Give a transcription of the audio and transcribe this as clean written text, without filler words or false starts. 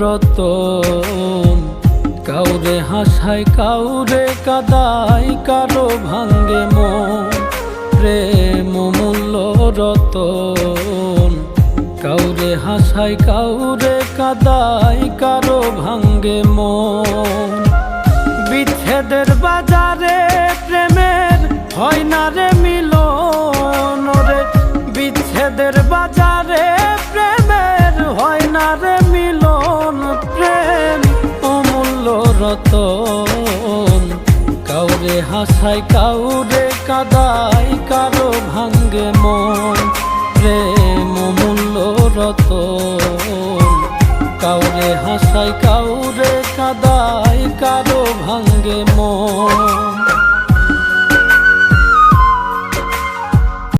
রতন। কাউরে হাসায় কাউরে কাদায়, কারো ভাঙ্গে মন। প্রেম মূল্য রতন। কাউরে হাসায় কাউরে কাদায়, কারো ভাঙ্গে মন। বিচ্ছেদের বাজারে প্রেমের হয় না রে মিলন রে। বিচ্ছেদের বাজারে প্রেমের হয় না রে মিলন। প্রেম অমূল্য রতন। কাউরে হাসায় কাউরে কাদায়, কারো ভাঙ্গে মন। প্রেম অমূল্য রতন। কাউরে হাসায় কাউরে কাদায়, কারো ভাঙ্গে মন।